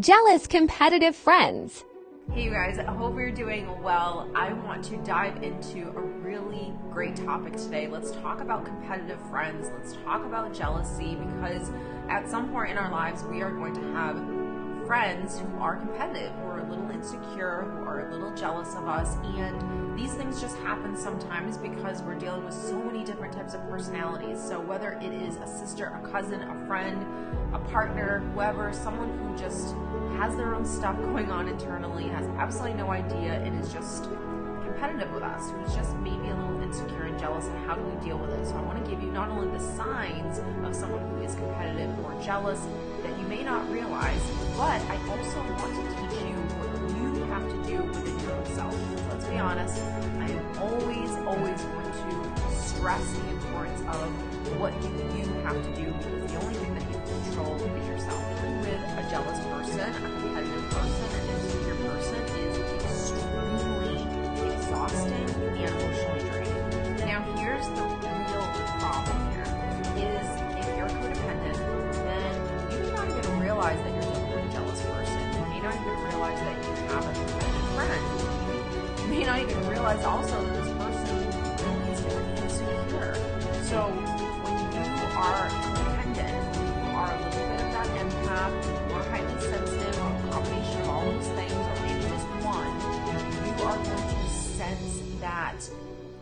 Jealous competitive friends. Hey you guys, I hope you're doing well. I want to dive into a really great topic today. Let's talk about competitive friends. Let's talk about jealousy, because at some point in our lives we are going to have friends who are competitive, who are a little insecure, who are a little jealous of us, and these things just happen sometimes because we're dealing with so many different types of personalities. So whether it is a sister, a cousin, a friend, a partner, whoever, someone who just has their own stuff going on internally, has absolutely no idea, and is just competitive with us, who's just maybe a little insecure and jealous, and how do we deal with it? So I want to give you not only the signs of someone who is competitive or jealous that you may not realize, but I also want to teach you what you have to do within your own self. Let's be honest, I am always going to stress the importance of what do you have to do, because the only thing that you can control is yourself. Dealing with a jealous person, a competitive person, an insecure person is extremely exhausting and emotionally draining. Now here's the real problem here, is if you're codependent, then you may not even realize that you're dealing with a jealous person. You may not even realize that you have a competitive friend. You may not even realize also that this person is very insecure. So when you are dependent, you are a little bit of that empath, you are highly sensitive, a combination of all those things, or maybe just one, you are going to sense that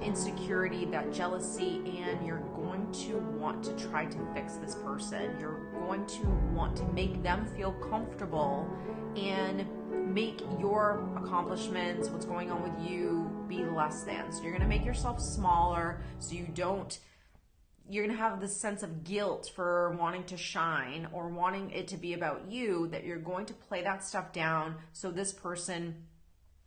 insecurity, that jealousy, and you're going to want to try to fix this person. You're going to want to make them feel comfortable and make your accomplishments, what's going on with you, be less than. So you're going to make yourself smaller so you're going to have this sense of guilt for wanting to shine or wanting it to be about you, that you're going to play that stuff down so this person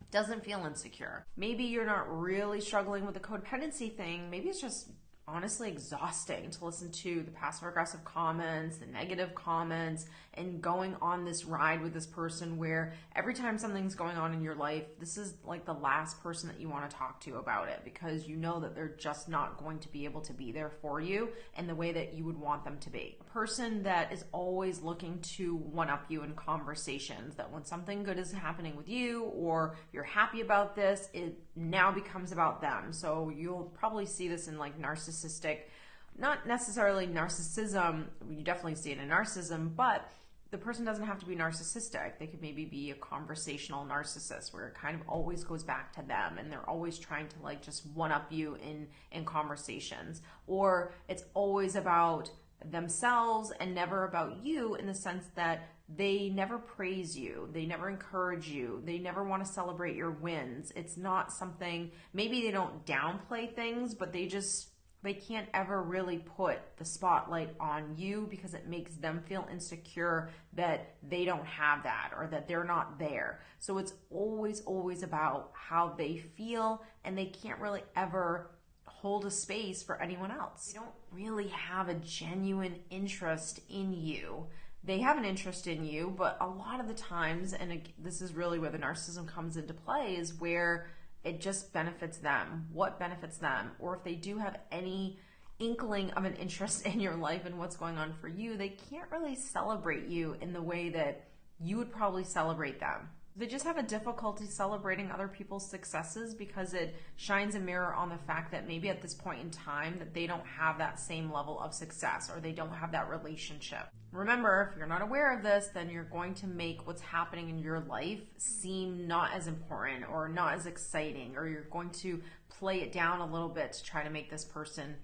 doesn't feel insecure. Maybe you're not really struggling with the codependency thing. Maybe it's just honestly exhausting to listen to the passive aggressive comments, the negative comments, and going on this ride with this person where every time something's going on in your life, this is like the last person that you want to talk to about it, because you know that they're just not going to be able to be there for you in the way that you would want them to be. A person that is always looking to one-up you in conversations, that when something good is happening with you or you're happy about this, it now becomes about them. So you'll probably see this in like narcissistic, not necessarily narcissism, you definitely see it in narcissism, but the person doesn't have to be narcissistic. They could maybe be a conversational narcissist where it kind of always goes back to them and they're always trying to like just one up you in conversations. Or it's always about themselves and never about you, in the sense that they never praise you, they never encourage you, they never want to celebrate your wins. It's not something, maybe they don't downplay things, but they can't ever really put the spotlight on you because it makes them feel insecure that they don't have that or that they're not there. So it's always about how they feel, and they can't really ever hold a space for anyone else. They don't really have a genuine interest in you. They have an interest in you, but a lot of the times, and this is really where the narcissism comes into play, is where it just benefits them. What benefits them? Or if they do have any inkling of an interest in your life and what's going on for you, they can't really celebrate you in the way that you would probably celebrate them. They just have a difficulty celebrating other people's successes because it shines a mirror on the fact that maybe at this point in time that they don't have that same level of success, or they don't have that relationship. Remember, if you're not aware of this, then you're going to make what's happening in your life seem not as important or not as exciting, or you're going to play it down a little bit to try to make this person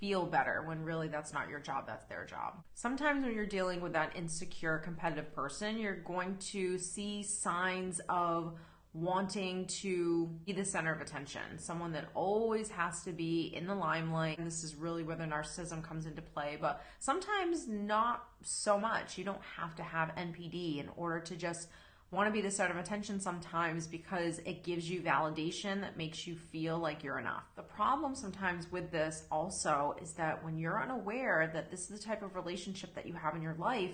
feel better, when really that's not your job, that's their job. Sometimes when you're dealing with that insecure competitive person, you're going to see signs of wanting to be the center of attention, someone that always has to be in the limelight. And this is really where the narcissism comes into play, but sometimes not so much. You don't have to have NPD in order to just want to be the center of attention sometimes, because it gives you validation that makes you feel like you're enough. The problem sometimes with this also is that when you're unaware that this is the type of relationship that you have in your life,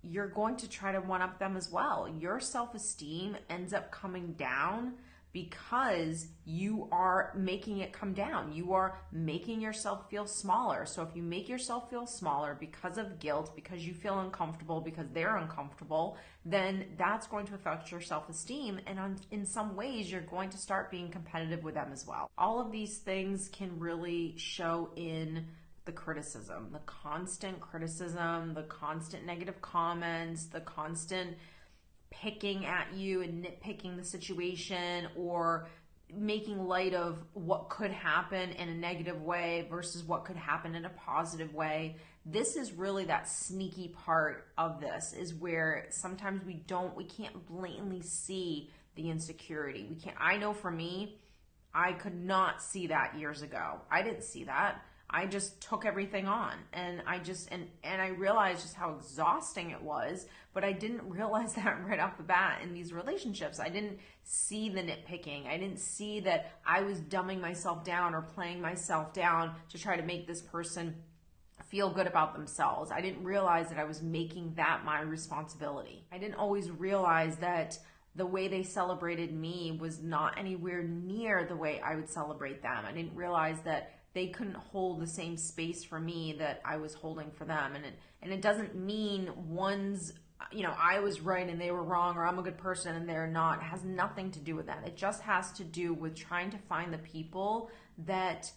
you're going to try to one up them as well. Your self-esteem ends up coming down because you are making it come down. You are making yourself feel smaller. So if you make yourself feel smaller because of guilt, because you feel uncomfortable, because they're uncomfortable, then that's going to affect your self-esteem. And in some ways, you're going to start being competitive with them as well. All of these things can really show in the criticism, the constant criticism, the constant negative comments, the constant picking at you and nitpicking the situation, or making light of what could happen in a negative way versus what could happen in a positive way. This is really that sneaky part of this, is where sometimes we can't blatantly see the insecurity. I know for me, I could not see that years ago. I didn't see that. I just took everything on, and I realized just how exhausting it was, but I didn't realize that right off the bat in these relationships. I didn't see the nitpicking. I didn't see that I was dumbing myself down or playing myself down to try to make this person feel good about themselves. I didn't realize that I was making that my responsibility. I didn't always realize that the way they celebrated me was not anywhere near the way I would celebrate them. I didn't realize that they couldn't hold the same space for me that I was holding for them. And it doesn't mean I was right and they were wrong, or I'm a good person and they're not. It has nothing to do with that. It just has to do with trying to find the people that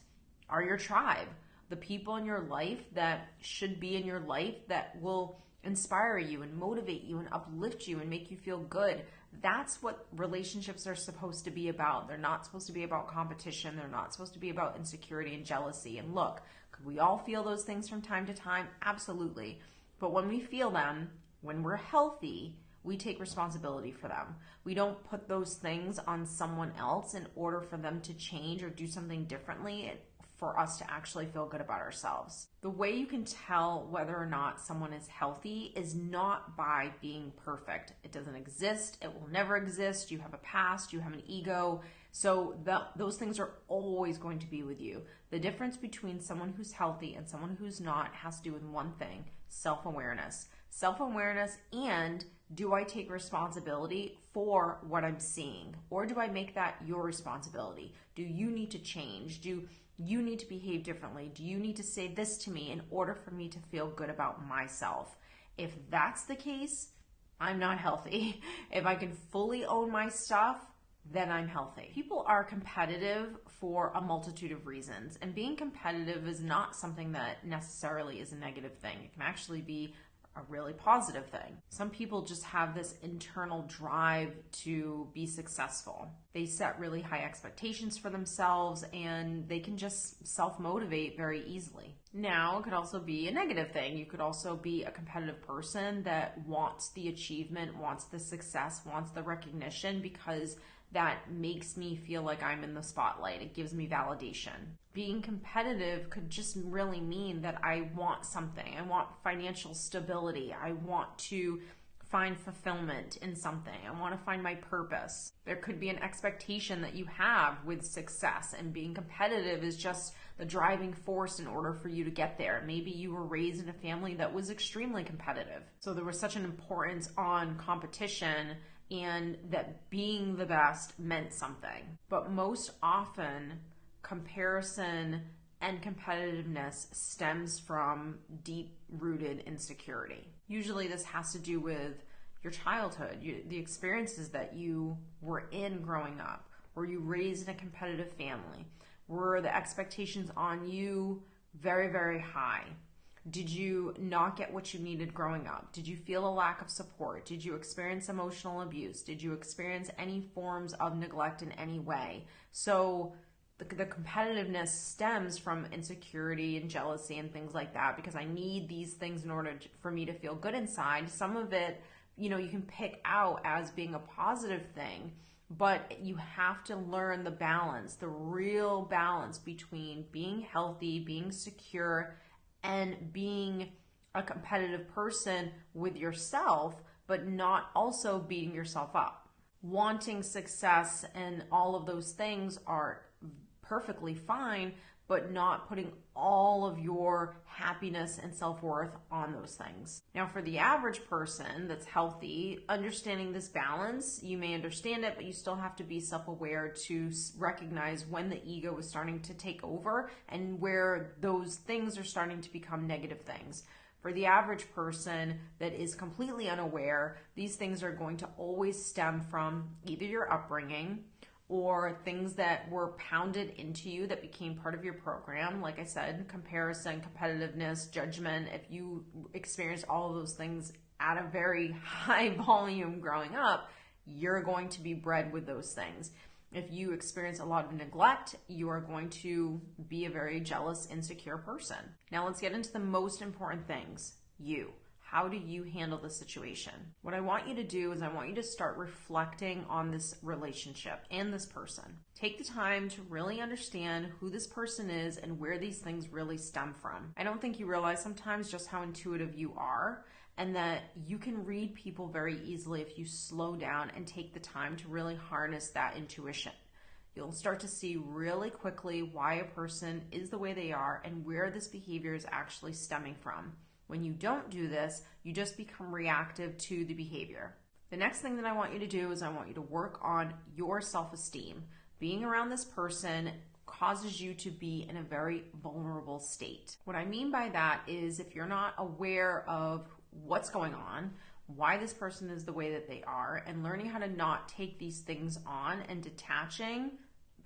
are your tribe, the people in your life that should be in your life that will inspire you and motivate you and uplift you and make you feel good. That's what relationships are supposed to be about. They're not supposed to be about competition. They're not supposed to be about insecurity and jealousy. And look, could we all feel those things from time to time? Absolutely. But when we feel them, when we're healthy, we take responsibility for them. We don't put those things on someone else in order for them to change or do something differently for us to actually feel good about ourselves. The way you can tell whether or not someone is healthy is not by being perfect. It doesn't exist. It will never exist. You have a past, you have an ego. So those things are always going to be with you. The difference between someone who's healthy and someone who's not has to do with one thing: self-awareness. Self-awareness, and do I take responsibility for what I'm seeing? Or do I make that your responsibility? Do you need to change? Do you need to behave differently? Do you need to say this to me in order for me to feel good about myself? If that's the case, I'm not healthy. If I can fully own my stuff, then I'm healthy. People are competitive for a multitude of reasons, and being competitive is not something that necessarily is a negative thing. It can actually be a really positive thing. Some people just have this internal drive to be successful. They set really high expectations for themselves, and they can just self-motivate very easily. Now, it could also be a negative thing. You could also be a competitive person that wants the achievement, wants the success, wants the recognition, because that makes me feel like I'm in the spotlight. It gives me validation. Being competitive could just really mean that I want something. I want financial stability. I want to find fulfillment in something. I want to find my purpose. There could be an expectation that you have with success, and being competitive is just the driving force in order for you to get there. Maybe you were raised in a family that was extremely competitive, so there was such an importance on competition, and that being the best meant something. But most often, comparison and competitiveness stems from deep-rooted insecurity. Usually this has to do with your childhood, the experiences that you were in growing up. Were you raised in a competitive family? Were the expectations on you very, very high? Did you not get what you needed growing up? Did you feel a lack of support? Did you experience emotional abuse? Did you experience any forms of neglect in any way? So the competitiveness stems from insecurity and jealousy and things like that, because I need these things in order for me to feel good inside. Some of it, you can pick out as being a positive thing, but you have to learn the balance, the real balance between being healthy, being secure, and being a competitive person with yourself, but not also beating yourself up. Wanting success and all of those things are perfectly fine, but not putting all of your happiness and self-worth on those things. Now, for the average person that's healthy, understanding this balance, you may understand it, but you still have to be self-aware to recognize when the ego is starting to take over and where those things are starting to become negative things. For the average person that is completely unaware, these things are going to always stem from either your upbringing or things that were pounded into you that became part of your program. Like I said, comparison, competitiveness, judgment. If you experience all of those things at a very high volume growing up, you're going to be bred with those things. If you experience a lot of neglect, you are going to be a very jealous, insecure person. Now let's get into the most important things. You. How do you handle the situation? What I want you to do is I want you to start reflecting on this relationship and this person. Take the time to really understand who this person is and where these things really stem from. I don't think you realize sometimes just how intuitive you are, and that you can read people very easily if you slow down and take the time to really harness that intuition. You'll start to see really quickly why a person is the way they are and where this behavior is actually stemming from. When you don't do this, you just become reactive to the behavior. The next thing that I want you to do is I want you to work on your self-esteem. Being around this person causes you to be in a very vulnerable state. What I mean by that is if you're not aware of what's going on, why this person is the way that they are, and learning how to not take these things on and detaching,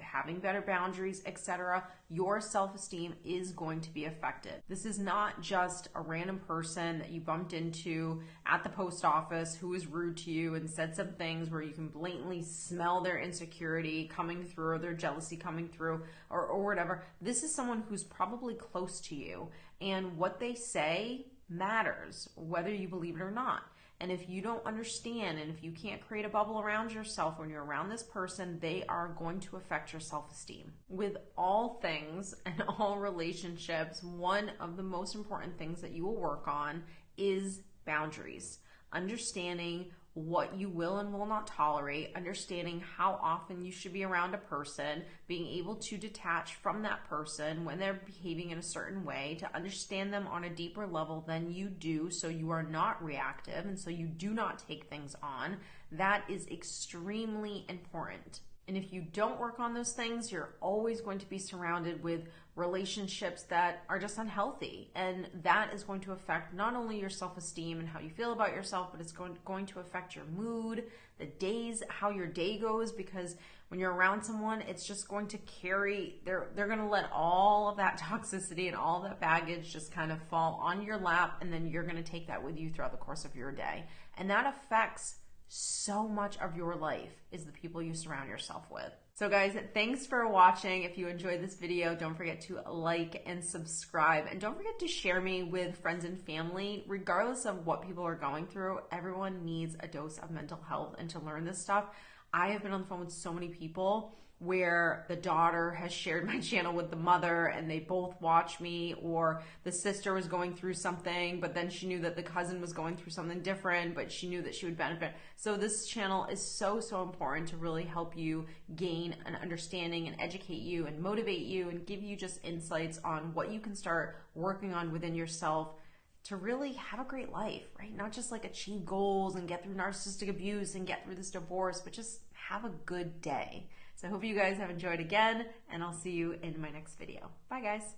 having better boundaries, etc., your self-esteem is going to be affected. This is not just a random person that you bumped into at the post office who was rude to you and said some things where you can blatantly smell their insecurity coming through or their jealousy coming through or whatever. This is someone who's probably close to you, and what they say matters, whether you believe it or not. And if you don't understand and if you can't create a bubble around yourself when you're around this person, they are going to affect your self-esteem. With all things and all relationships, one of the most important things that you will work on is boundaries. Understanding what you will and will not tolerate, understanding how often you should be around a person, being able to detach from that person when they're behaving in a certain way, to understand them on a deeper level than you do so you are not reactive and so you do not take things on. That is extremely important. And if you don't work on those things, you're always going to be surrounded with relationships that are just unhealthy. And that is going to affect not only your self-esteem and how you feel about yourself, but it's going to affect your mood, the days, how your day goes, because when you're around someone, it's just going to carry, they're going to let all of that toxicity and all of that baggage just kind of fall on your lap, and then you're going to take that with you throughout the course of your day. And that affects so much of your life, is the people you surround yourself with. So guys, thanks for watching. If you enjoyed this video, don't forget to like and subscribe, and don't forget to share me with friends and family. Regardless of what people are going through, everyone needs a dose of mental health and to learn this stuff. I have been on the phone with so many people where the daughter has shared my channel with the mother and they both watch me, or the sister was going through something, but then she knew that the cousin was going through something different, but she knew that she would benefit. So this channel is so important to really help you gain an understanding and educate you and motivate you and give you just insights on what you can start working on within yourself to really have a great life, right? Not just like achieve goals and get through narcissistic abuse and get through this divorce, but just have a good day. So I hope you guys have enjoyed again, and I'll see you in my next video. Bye guys.